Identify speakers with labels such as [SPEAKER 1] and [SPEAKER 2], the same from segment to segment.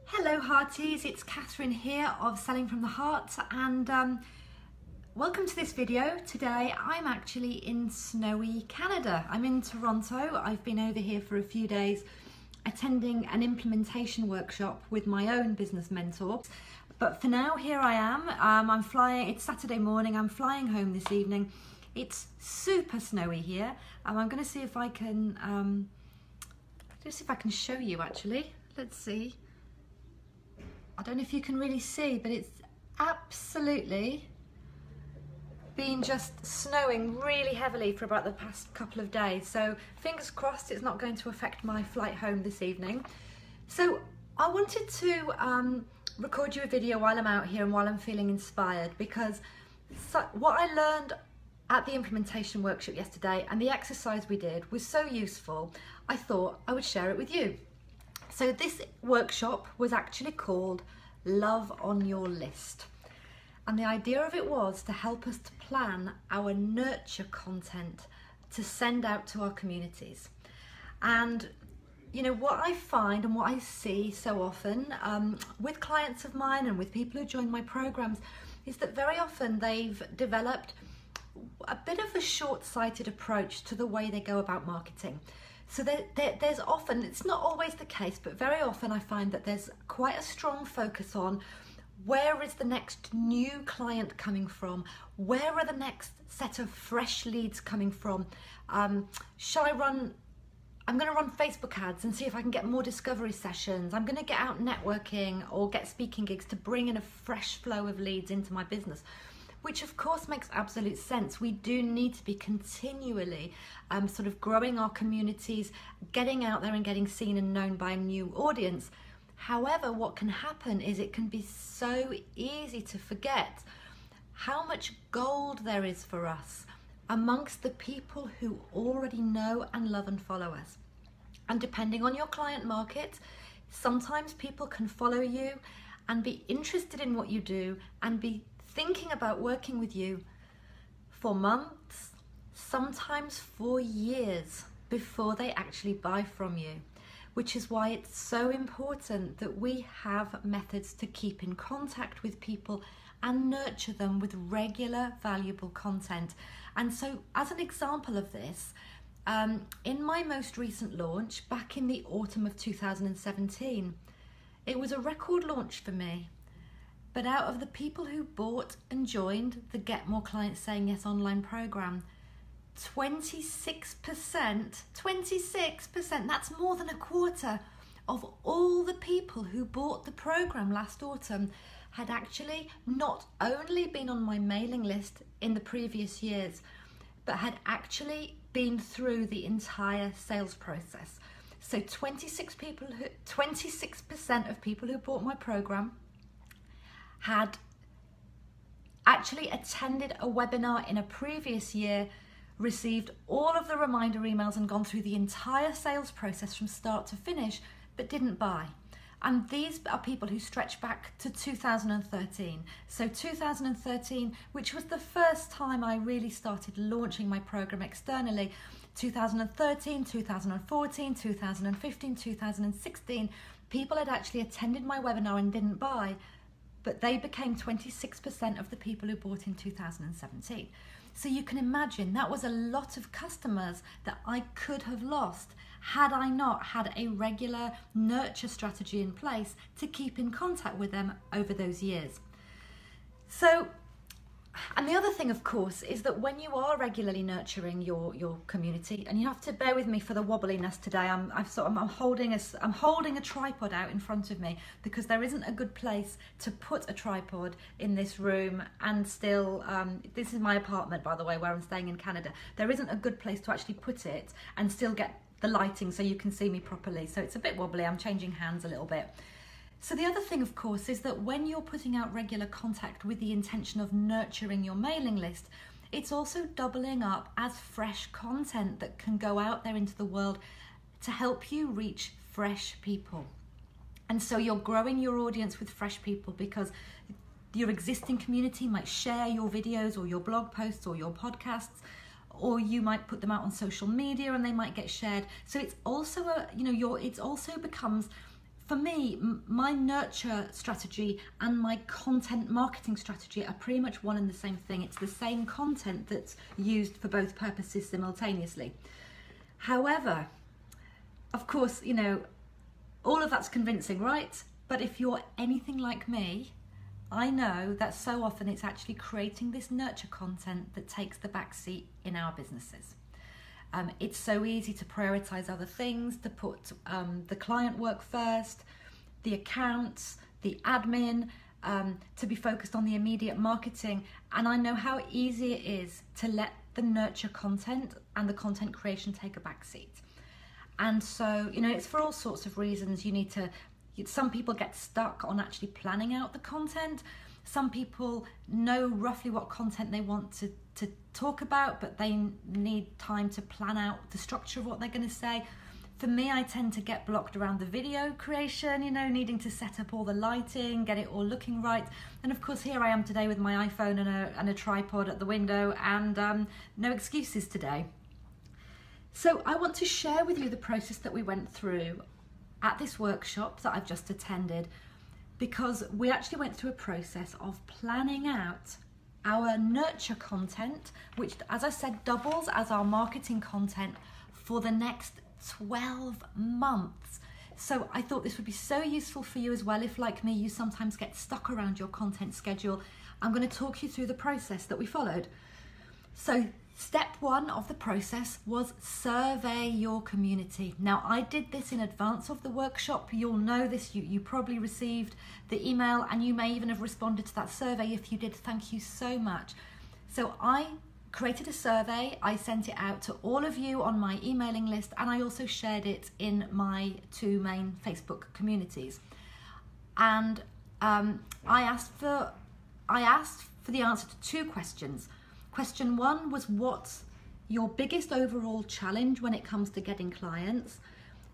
[SPEAKER 1] Hello Hearties, it's Catherine here of Selling from the Heart, and welcome to this video. Today I'm actually in snowy Canada. I'm in Toronto. I've been over here for a few days attending an implementation workshop with my own business mentor. But for now, here I am. I'm flying, it's Saturday morning, I'm flying home this evening. It's super snowy here. I'm going to see if I can, show you actually. Let's see. I don't know if you can really see, but it's absolutely been just snowing really heavily for about the past couple of days. So fingers crossed it's not going to affect my flight home this evening. So I wanted to record you a video while I'm out here and while I'm feeling inspired, because what I learned at the implementation workshop yesterday and the exercise we did was so useful, I thought I would share it with you. So this workshop was actually called Love on Your List. And the idea of it was to help us to plan our nurture content to send out to our communities. And you know, what I find and what I see so often with clients of mine and with people who join my programs is that very often they've developed a bit of a short-sighted approach to the way they go about marketing. So there's often, it's not always the case, but very often I find that there's quite a strong focus on where is the next new client coming from? Where are the next set of fresh leads coming from? I'm going to run Facebook ads and see if I can get more discovery sessions. I'm going to get out networking or get speaking gigs to bring in a fresh flow of leads into my business. Which of course makes absolute sense. We do need to be continually sort of growing our communities, getting out there and getting seen and known by a new audience. However, what can happen is it can be so easy to forget how much gold there is for us amongst the people who already know and love and follow us. And depending on your client market, sometimes people can follow you and be interested in what you do and be thinking about working with you for months, sometimes for years before they actually buy from you, which is why it's so important that we have methods to keep in contact with people and nurture them with regular, valuable content. And so as an example of this, in my most recent launch back in the autumn of 2017, it was a record launch for me. But out of the people who bought and joined the Get More Clients Saying Yes online program, 26%, that's more than a quarter of all the people who bought the program last autumn had actually not only been on my mailing list in the previous years, but had actually been through the entire sales process. So 26% of people who bought my program had actually attended a webinar in a previous year, received all of the reminder emails and gone through the entire sales process from start to finish, but didn't buy. And these are people who stretch back to 2013. So 2013, which was the first time I really started launching my program externally, 2013, 2014, 2015, 2016, people had actually attended my webinar and didn't buy, but they became 26% of the people who bought in 2017. So you can imagine that was a lot of customers that I could have lost had I not had a regular nurture strategy in place to keep in contact with them over those years. So, and the other thing, of course, is that when you are regularly nurturing your community, and you have to bear with me for the wobbliness today. I'm holding a tripod out in front of me because there isn't a good place to put a tripod in this room, and still, this is my apartment, by the way, where I'm staying in Canada. There isn't a good place to actually put it and still get the lighting so you can see me properly. So it's a bit wobbly. I'm changing hands a little bit. So the other thing, of course, is that when you're putting out regular contact with the intention of nurturing your mailing list, it's also doubling up as fresh content that can go out there into the world to help you reach fresh people. And so you're growing your audience with fresh people because your existing community might share your videos or your blog posts or your podcasts, or you might put them out on social media and they might get shared. So it's also it also becomes for me, my nurture strategy and my content marketing strategy are pretty much one and the same thing. It's the same content that's used for both purposes simultaneously. However, of course, you know, all of that's convincing, right? But if you're anything like me, I know that so often it's actually creating this nurture content that takes the back seat in our businesses. It's so easy to prioritize other things, to put the client work first, the accounts, the admin, to be focused on the immediate marketing. And I know how easy it is to let the nurture content and the content creation take a back seat. And so, you know, it's for all sorts of reasons. Some people get stuck on actually planning out the content. Some people know roughly what content they want to talk about, but they need time to plan out the structure of what they're going to say. For me, I tend to get blocked around the video creation, you know, needing to set up all the lighting, get it all looking right. And of course, here I am today with my iPhone and a tripod at the window, and no excuses today. So I want to share with you the process that we went through at this workshop that I've just attended, because we actually went through a process of planning out our nurture content, which, as I said, doubles as our marketing content for the next 12 months. So I thought this would be so useful for you as well if, like me, you sometimes get stuck around your content schedule. I'm going to talk you through the process that we followed. So step one of the process was survey your community. Now, I did this in advance of the workshop. You'll know this. You probably received the email, and you may even have responded to that survey. If you did, thank you so much. So I created a survey. I sent it out to all of you on my emailing list, and I also shared it in my 2 main Facebook communities. And I asked for the answer to 2 questions. Question 1 was, what's your biggest overall challenge when it comes to getting clients?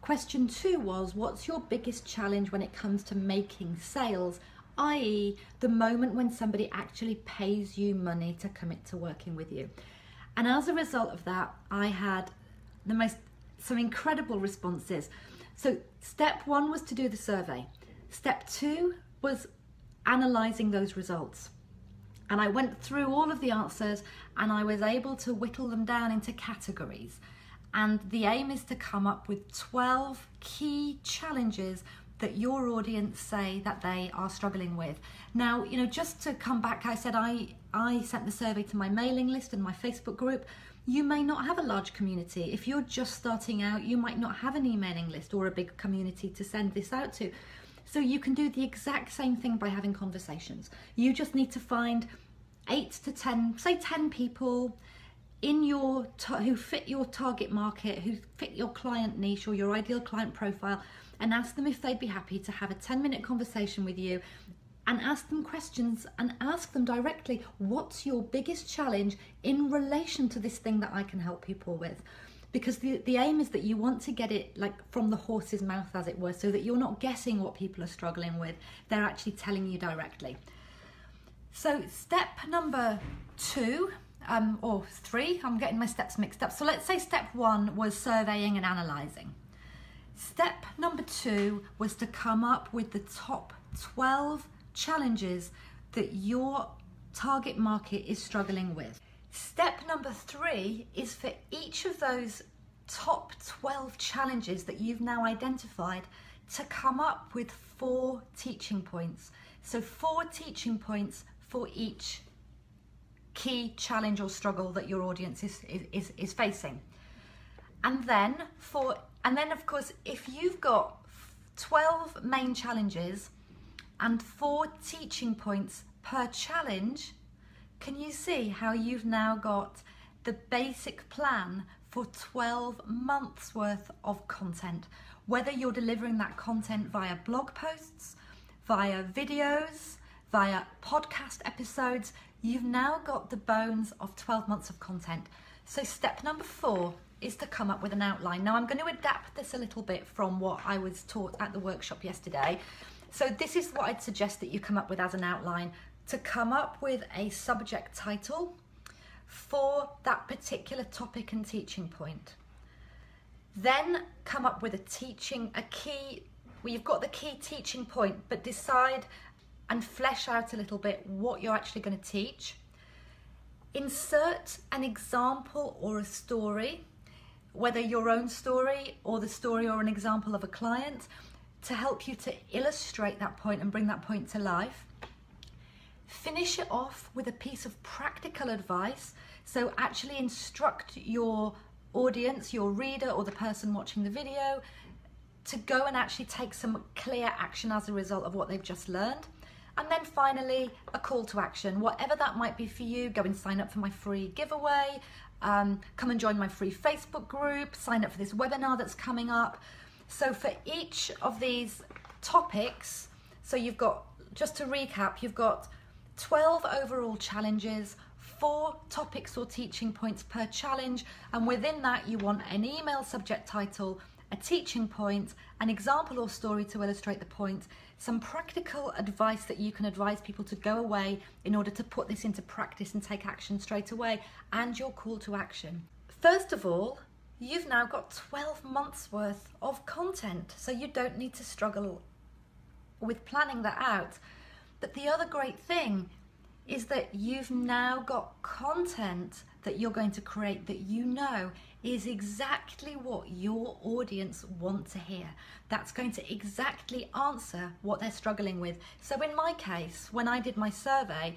[SPEAKER 1] Question 2 was, what's your biggest challenge when it comes to making sales, i.e. the moment when somebody actually pays you money to commit to working with you? And as a result of that, I had some incredible responses. So step 1 was to do the survey. Step 2 was analyzing those results. And I went through all of the answers, and I was able to whittle them down into categories. And the aim is to come up with 12 key challenges that your audience say that they are struggling with. Now, you know, just to come back, I said I sent the survey to my mailing list and my Facebook group. You may not have a large community. If you're just starting out, you might not have an emailing list or a big community to send this out to. So you can do the exact same thing by having conversations. You just need to find 8 to 10, say 10 people in your who fit your target market, who fit your client niche or your ideal client profile, and ask them if they'd be happy to have a 10-minute conversation with you, and ask them questions and ask them directly, what's your biggest challenge in relation to this thing that I can help people with? Because the aim is that you want to get it like from the horse's mouth, as it were, so that you're not guessing what people are struggling with. They're actually telling you directly. So step number 2, or 3, I'm getting my steps mixed up. So let's say step 1 was surveying and analysing. Step number 2 was to come up with the top 12 challenges that your target market is struggling with. Step number 3 is for each of those top 12 challenges that you've now identified to come up with 4 teaching points. So 4 teaching points for each key challenge or struggle that your audience is facing. And then of course, if you've got 12 main challenges and 4 teaching points per challenge, can you see how you've now got the basic plan for 12 months worth of content? Whether you're delivering that content via blog posts, via videos, via podcast episodes, you've now got the bones of 12 months of content. So step number 4 is to come up with an outline. Now I'm going to adapt this a little bit from what I was taught at the workshop yesterday. So this is what I'd suggest that you come up with as an outline: to come up with a subject title for that particular topic and teaching point. Then come up with a key where you've got the key teaching point, but decide and flesh out a little bit what you're actually going to teach. Insert an example or a story, whether your own story or the story or an example of a client, to help you to illustrate that point and bring that point to life. Finish it off with a piece of practical advice. So actually instruct your audience, your reader or the person watching the video, to go and actually take some clear action as a result of what they've just learned. And then finally, a call to action, whatever that might be for you. Go and sign up for my free giveaway, come and join my free Facebook group, sign up for this webinar that's coming up. So for each of these topics, so you've got, just to recap, you've got 12 overall challenges, 4 topics or teaching points per challenge, and within that you want an email subject title, a teaching point, an example or story to illustrate the point, some practical advice that you can advise people to go away in order to put this into practice and take action straight away, and your call to action. First of all, you've now got 12 months worth of content, so you don't need to struggle with planning that out. But the other great thing is that you've now got content that you're going to create that you know is exactly what your audience want to hear. That's going to exactly answer what they're struggling with. So in my case, when I did my survey,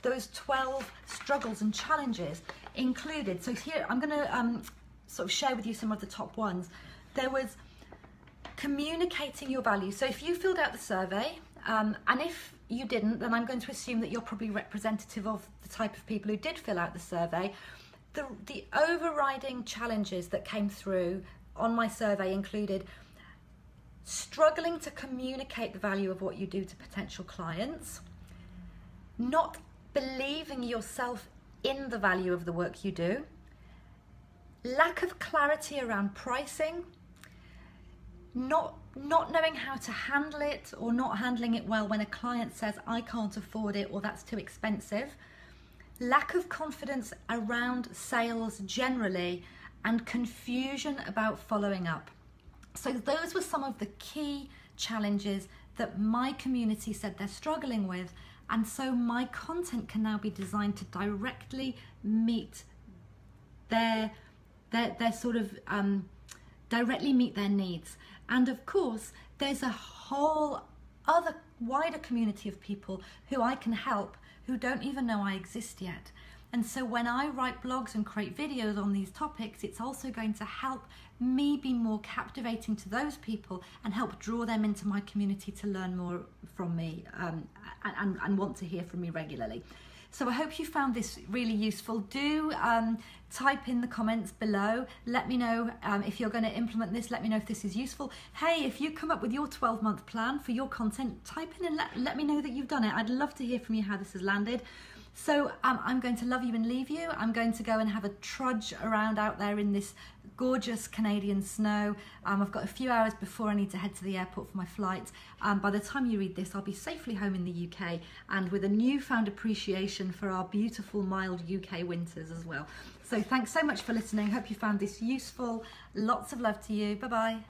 [SPEAKER 1] those 12 struggles and challenges included, so here I'm going to sort of share with you some of the top ones. There was communicating your value. So if you filled out the survey, and if you didn't, then I'm going to assume that you're probably representative of the type of people who did fill out the survey. The overriding challenges that came through on my survey included struggling to communicate the value of what you do to potential clients, not believing yourself in the value of the work you do, lack of clarity around pricing, not knowing how to handle it or not handling it well when a client says, I can't afford it or that's too expensive, lack of confidence around sales generally, and confusion about following up. So those were some of the key challenges that my community said they're struggling with, and so my content can now be designed to directly meet their sort of directly meet their needs. And of course, there's a whole other wider community of people who I can help who don't even know I exist yet. And so when I write blogs and create videos on these topics, it's also going to help me be more captivating to those people and help draw them into my community to learn more from me and want to hear from me regularly. So I hope you found this really useful. Do type in the comments below. Let me know if you're going to implement this. Let me know if this is useful. Hey, if you come up with your 12-month plan for your content, type in and let me know that you've done it. I'd love to hear from you how this has landed. So I'm going to love you and leave you. I'm going to go and have a trudge around out there in this gorgeous Canadian snow. I've got a few hours before I need to head to the airport for my flight. By the time you read this, I'll be safely home in the UK and with a newfound appreciation for our beautiful mild UK winters as well. So thanks so much for listening. Hope you found this useful. Lots of love to you. Bye-bye.